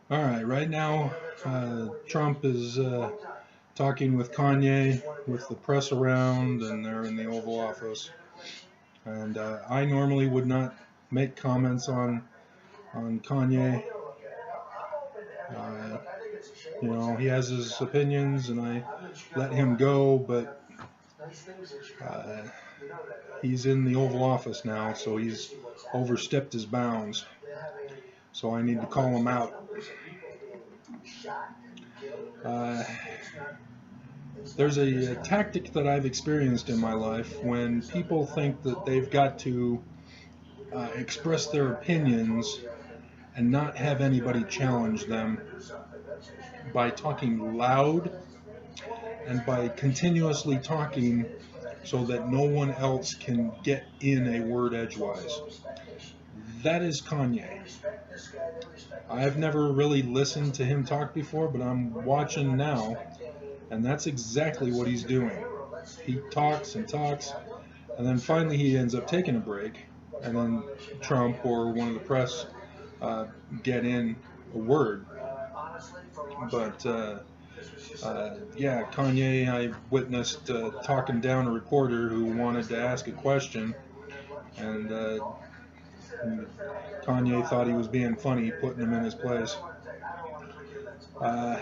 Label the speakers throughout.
Speaker 1: All right, right now, Trump is talking with Kanye with the press around, and they're in the Oval Office. And I normally would not make comments on Kanye. Uh, he has his opinions, and I let him go. But uh, he's in the Oval Office now, so he's overstepped his bounds. So I need to call him out. Uh, there's a tactic that I've experienced in my life when people think that they've got to express their opinions and not have anybody challenge them by talking loud and by continuously talking so that no one else can get in a word edgewise. That is Kanye. I've never really listened to him talk before, but I'm watching now, and that's exactly what he's doing. He talks and talks, and then finally he ends up taking a break, and then Trump or one of the press get in a word. But yeah, Kanye, I witnessed talking down a reporter who wanted to ask a question, and Kanye thought he was being funny, putting him in his place. Uh,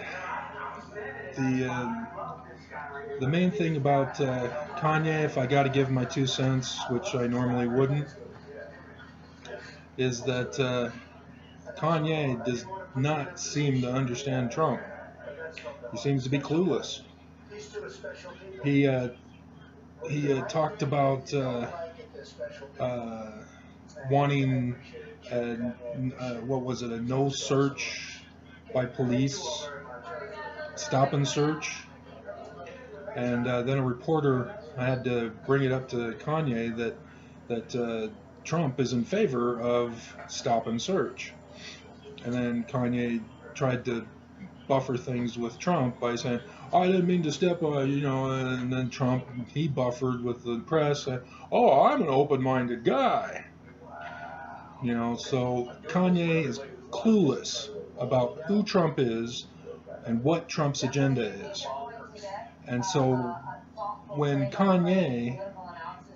Speaker 1: the main thing about Kanye, if I got to give my 2 cents, which I normally wouldn't, is that Kanye does not seem to understand Trump. He seems to be clueless. He talked about uh, wanting what was it, a no search by police, stop and search, and then a reporter had to bring it up to Kanye that Trump is in favor of stop and search, and then Kanye tried to buffer things with Trump by saying, "Oh, I didn't mean to step on, and then Trump, he buffered with the press, "Oh, I'm an open-minded guy." So Kanye is clueless about who Trump is and what Trump's agenda is. And so when Kanye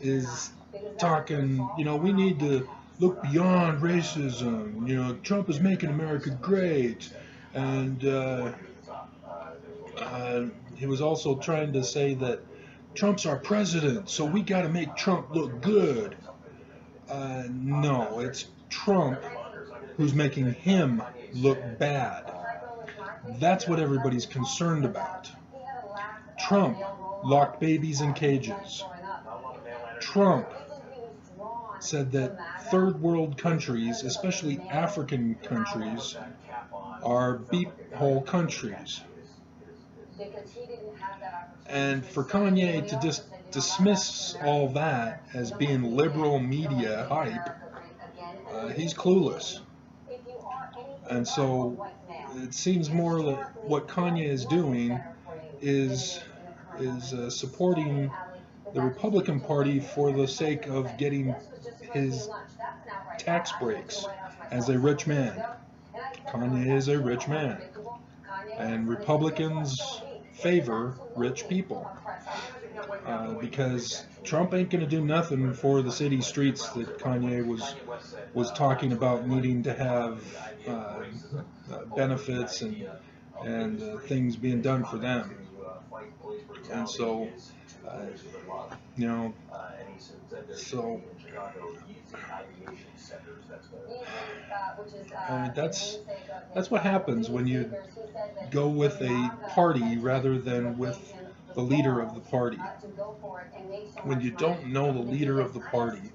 Speaker 1: is talking, we need to look beyond racism, Trump is making America great, and he was also trying to say that Trump's our president, so we got to make Trump look good. No, it's Trump who's making him look bad. That's what everybody's concerned about. Trump locked babies in cages. Trump said that third world countries, especially African countries, are beep hole countries. And for Kanye to just dismiss all that as being liberal media hype, he's clueless. And so it seems more that what Kanye is doing is supporting the Republican Party for the sake of getting his tax breaks as a rich man. Kanye is a rich man, and Republicans favor rich people because Trump ain't going to do nothing for the city streets that Kanye was talking about needing to have benefits and things being done for them. And so, you know, so I mean, that's what happens when you go with a party rather than with the leader of the party. When you don't know the leader of the party,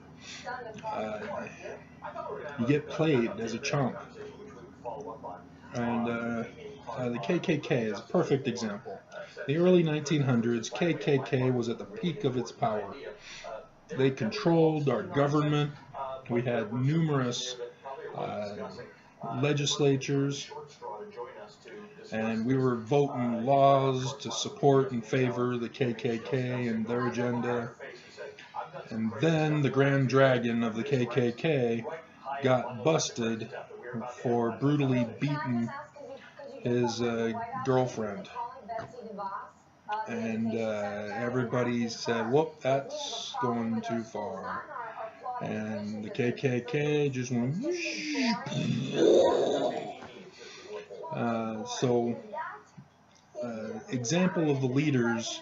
Speaker 1: uh, you get played as a chump. And the KKK is a perfect example. In the early 1900s, KKK was at the peak of its power. They controlled our government. We had numerous uh, legislatures, and we were voting laws to support and favor the KKK and their agenda. And then the Grand Dragon of the KKK got busted for brutally beating his girlfriend. And everybody said, whoop, that's going too far. And the KKK just went whoosh. Example of the leaders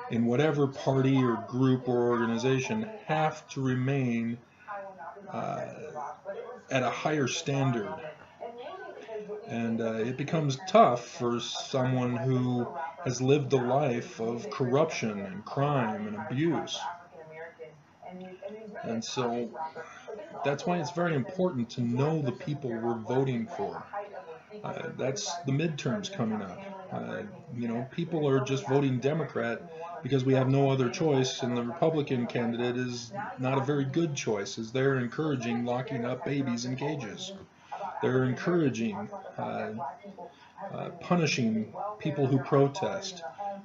Speaker 1: in whatever party or group or organization have to remain at a higher standard. And it becomes tough for someone who has lived a life of corruption and crime and abuse. And so that's why it's very important to know the people we're voting for. That's the midterms coming up. People are just voting Democrat because we have no other choice, and the Republican candidate is not a very good choice, as they're encouraging locking up babies in cages. They're encouraging punishing people who protest,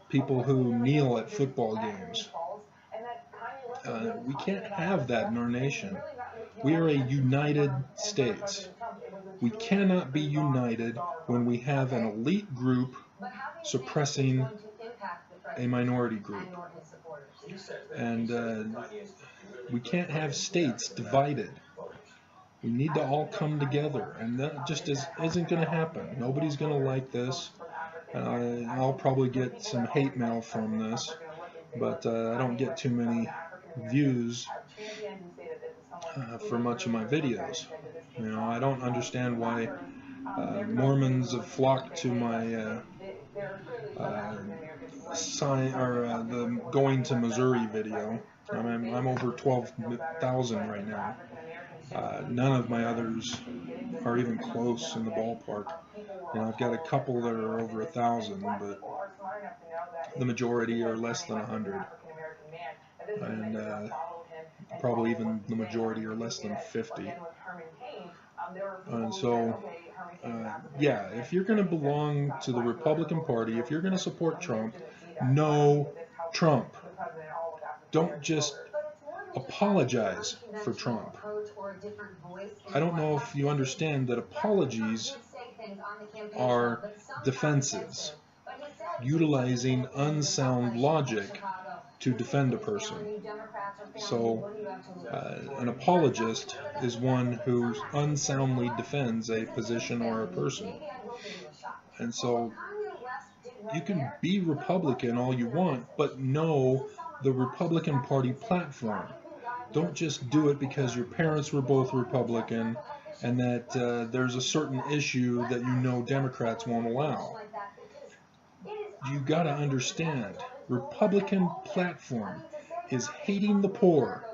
Speaker 1: people who kneel at football games. We can't have that in our nation. We are a United States. We cannot be united when we have an elite group suppressing a minority group. And we can't have states divided. We need to all come together, and that just isn't going to happen. Nobody's going to like this. I'll probably get some hate mail from this, but I don't get too many views for much of my videos. I don't understand why Mormons have flocked to my the going to Missouri video. I'm over 12,000 right now. None of my others are even close in the ballpark. I've got a couple that are over 1,000, but the majority are less than 100, and probably even the majority are less than 50. And so, yeah, if you're going to belong to the Republican Party, if you're going to support Trump, know Trump. Don't just apologize for Trump. I don't know if you understand that apologies are defenses, utilizing unsound logic to defend a person. So an apologist is one who unsoundly defends a position or a person. And so you can be Republican all you want, but know the Republican Party platform. Don't just do it because your parents were both Republican and that there's a certain issue that Democrats won't allow. You got to understand, Republican platform is hating the poor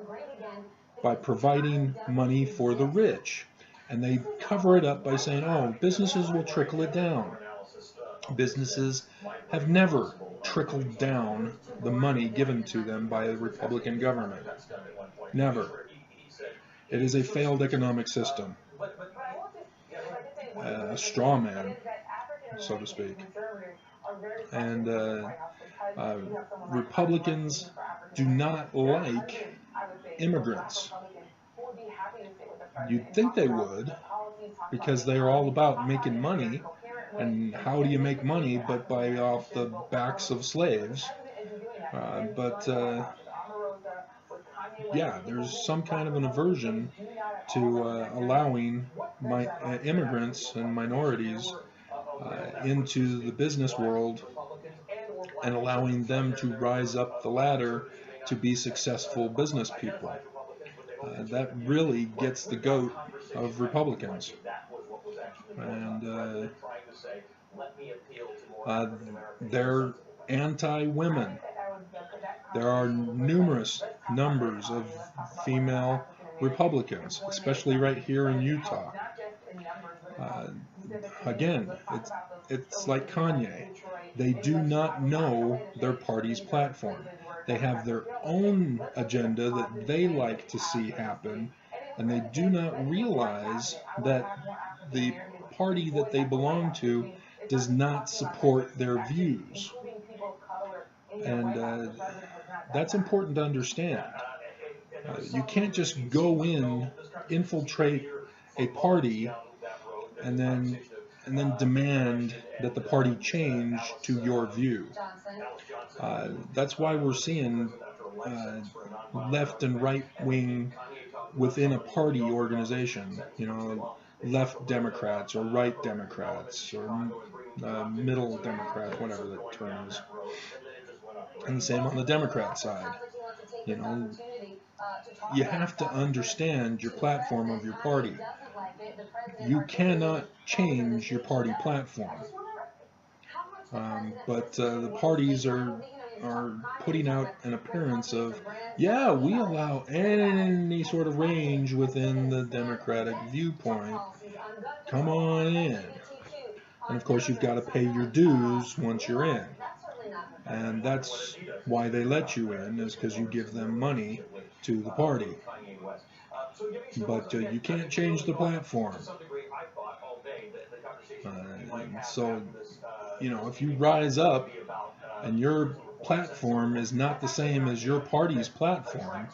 Speaker 1: by providing money for the rich. And they cover it up by saying, oh, businesses will trickle it down. Businesses have never trickled down the money given to them by the Republican government. Never. It is a failed economic system. A straw man, so to speak. And Republicans do not like immigrants. You'd think they would, because they're all about making money. And how do you make money but by off the backs of slaves? Yeah, there's some kind of an aversion to allowing immigrants and minorities into the business world and allowing them to rise up the ladder to be successful business people. That really gets the goat of Republicans. And they're anti-women. There are numerous numbers of female Republicans, especially right here in Utah. Again, it's like Kanye. They do not know their party's platform. They have their own agenda that they like to see happen, and they do not realize that the party that they belong to does not support their views. And that's important to understand. You can't just go in, infiltrate a party, and then then demand that the party change to your view. That's why we're seeing left and right wing within a party organization. Left Democrats or right Democrats or middle Democrats, whatever the term is. And the same on the Democrat side. You have to understand your platform of your party. You cannot change your party platform. But the parties are putting out an appearance of, yeah, we allow any sort of range within the Democratic viewpoint. Come on in. And of course, you've got to pay your dues once you're in. And that's why they let you in, is because you give them money to the party. But you can't change the platform. So, if you rise up and your platform is not the same as your party's platform,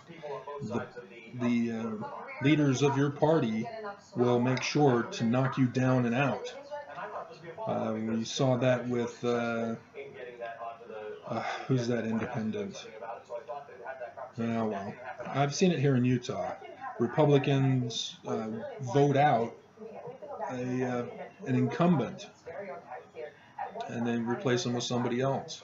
Speaker 1: the leaders of your party will make sure to knock you down and out. We saw that with, who's that independent? Oh, well, I've seen it here in Utah. Republicans vote out an incumbent, and then replace them with somebody else.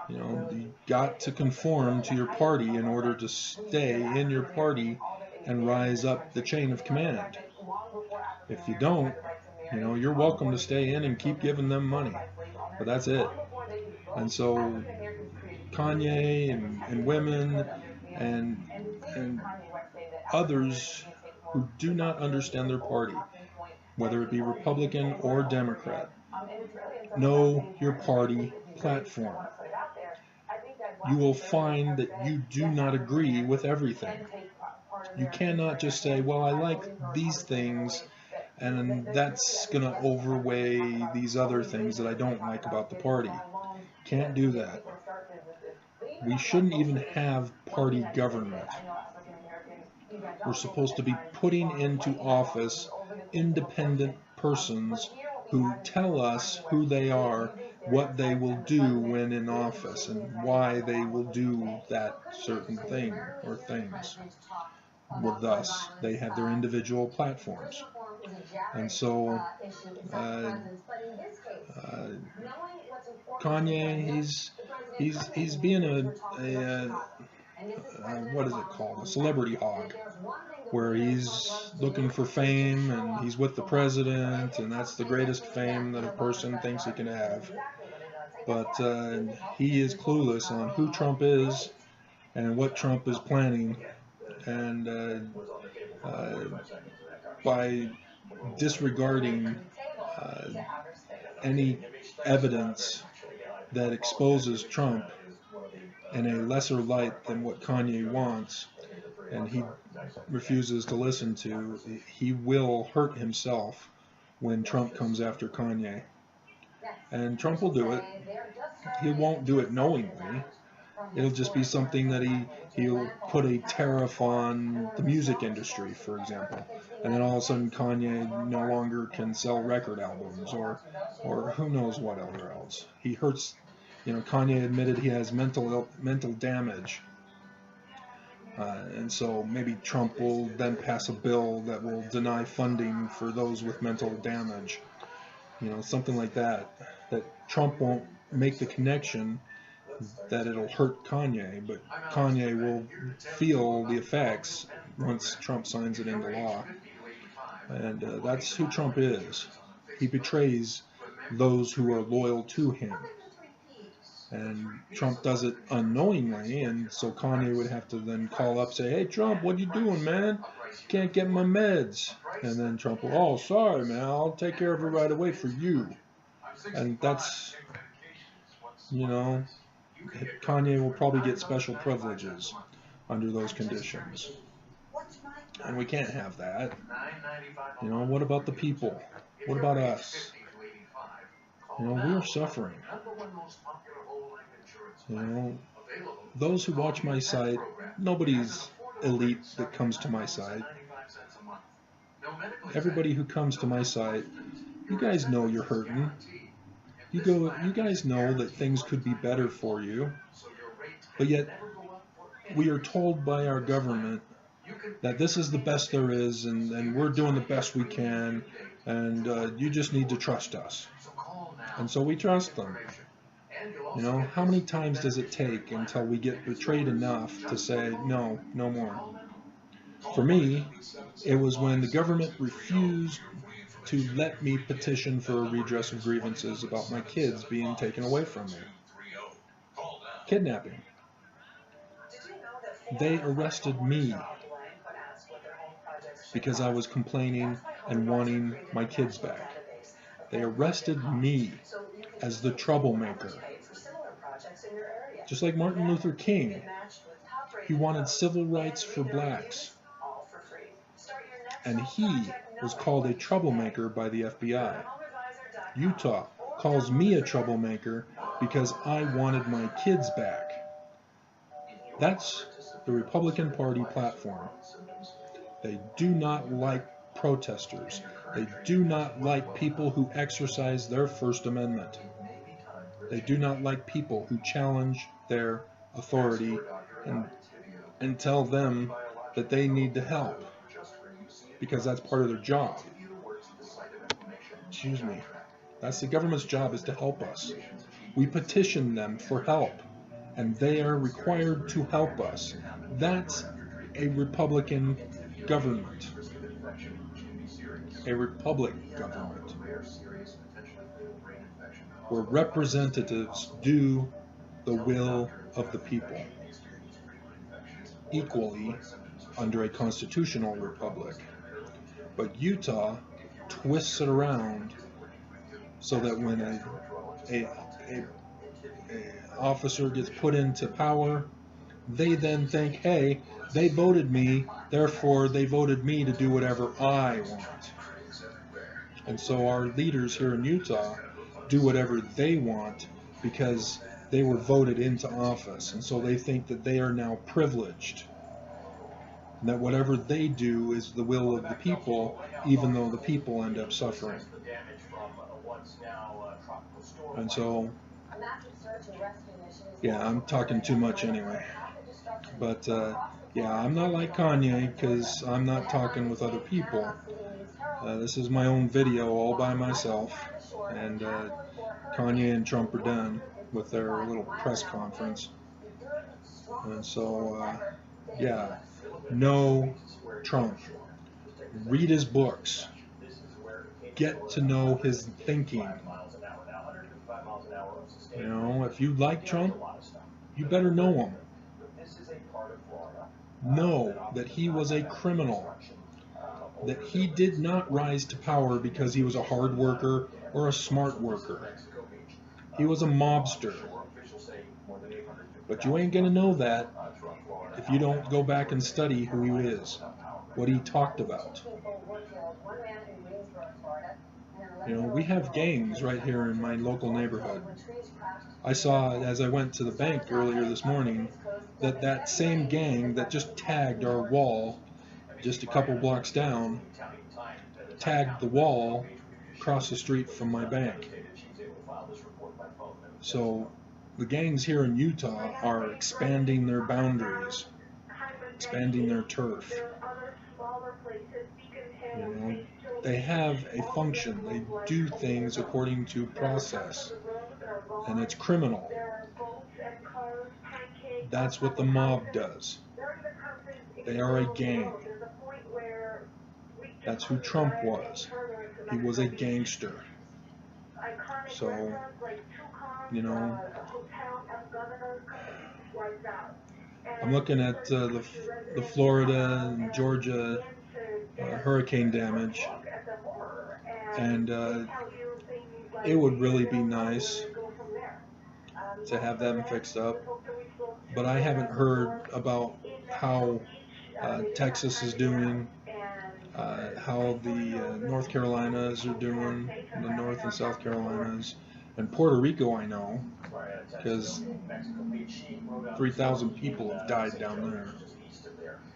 Speaker 1: You got to conform to your party in order to stay in your party and rise up the chain of command. If you don't, you're welcome to stay in and keep giving them money, but that's it. And so Kanye and women and others who do not understand their party, whether it be Republican or Democrat, know your party platform. You will find that you do not agree with everything. You cannot just say, well, I like these things, and that's going to overweigh these other things that I don't like about the party. Can't do that. We shouldn't even have party government. We're supposed to be putting into office independent persons who tell us who they are, what they will do when in office, and why they will do that certain thing or things. Well, thus, they have their individual platforms. And so, Kanye, he's being a what is it called? A celebrity hog, where he's looking for fame and he's with the president, and that's the greatest fame that a person thinks he can have. But he is clueless on who Trump is and what Trump is planning, and by disregarding any evidence that exposes Trump in a lesser light than what Kanye wants, and he refuses to listen to, he will hurt himself when Trump comes after Kanye. And Trump will do it. He won't do it knowingly. It'll just be something that he'll put a tariff on the music industry, for example, and then all of a sudden Kanye no longer can sell record albums, or who knows what else. He hurts. Kanye admitted he has mental damage, and so maybe Trump will then pass a bill that will deny funding for those with mental damage. Something like that. That Trump won't make the connection that it'll hurt Kanye, but Kanye will feel the effects once Trump signs it into law. And that's who Trump is. He betrays those who are loyal to him. And Trump does it unknowingly, and so Kanye would have to then call up, say, hey, Trump, what you doing, man? Can't get my meds. And then Trump will, oh, sorry, man, I'll take care of it right away for you. And that's, Kanye will probably get special privileges under those conditions. And we can't have that. What about the people? What about us? We are suffering. Those who watch my site, nobody's elite that comes to my site. Everybody who comes to my site You guys know you're hurting. You guys know that things could be better for you. But yet, we are told by our government that this is the best there is, and we're doing the best we can, and you just need to trust us. And so we trust them. You know, how many times does it take until we get betrayed enough to say, no, no more? For me, it was when the government refused to let me petition for a redress of grievances about my kids being taken away from me. Kidnapping. They arrested me because I was complaining and wanting my kids back. They arrested me as the troublemaker. Just like Martin Luther King, he wanted civil rights for blacks. And he was called a troublemaker by the FBI. Utah calls me a troublemaker because I wanted my kids back. That's the Republican Party platform. They do not like protesters. They do not like people who exercise their First Amendment. They do not like people who challenge their authority and tell them that they need to help, because that's part of their job. Excuse me. That's the government's job, is to help us. We petition them for help, and they are required to help us. That's a Republican government. A republic government, where representatives do the will of the people, equally under a constitutional republic. But Utah twists it around so that when a officer gets put into power, they then think, hey, they voted me, therefore they voted me to do whatever I want. And so our leaders here in Utah do whatever they want because they were voted into office. And so they think that they are now privileged, and that whatever they do is the will of the people, even though the people end up suffering. And so, yeah, I'm talking too much anyway. But yeah, I'm not like Kanye, because I'm not talking with other people. This is my own video all by myself, and Kanye and Trump are done with their little press conference. And so, yeah, no Trump. Read his books. Get to know his thinking. You know, if you like Trump, you better know him. Know that he was a criminal. That he did not rise to power because he was a hard worker or a smart worker. He was a mobster. But you ain't gonna know that if you don't go back and study who he is, what he talked about. You know, we have gangs right here in my local neighborhood. I saw, as I went to the bank earlier this morning, that same gang that just tagged our wall just a couple blocks down, tagged the wall across the street from my bank. So the gangs here in Utah are expanding their boundaries, expanding their turf. You know, they have a function. They do things according to process, and it's criminal. That's what the mob does. They are a gang. That's who Trump was. He was a gangster. So, you know, I'm looking at the Florida and Georgia hurricane damage, and it would really be nice to have them fixed up. But I haven't heard about how Texas is doing, how the North Carolinas are doing, the North and South Carolinas, and Puerto Rico I know, because 3,000 people have died down there,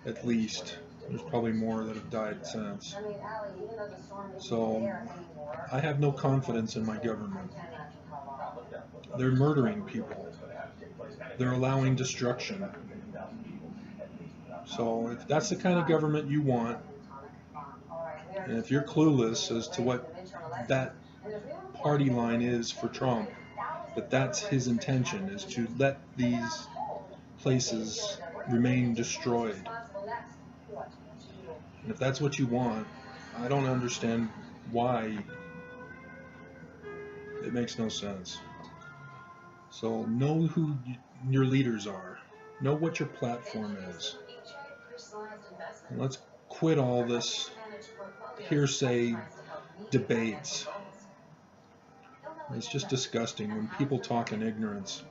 Speaker 1: at least. There's probably more that have died since. So I have no confidence in my government. They're murdering people. They're allowing destruction. So if that's the kind of government you want, and if you're clueless as to what that party line is for Trump, that that's his intention, is to let these places remain destroyed. And if that's what you want, I don't understand why. It makes no sense. So know who your leaders are. Know what your platform is. And let's quit all this hearsay debates. It's just disgusting when people talk in ignorance.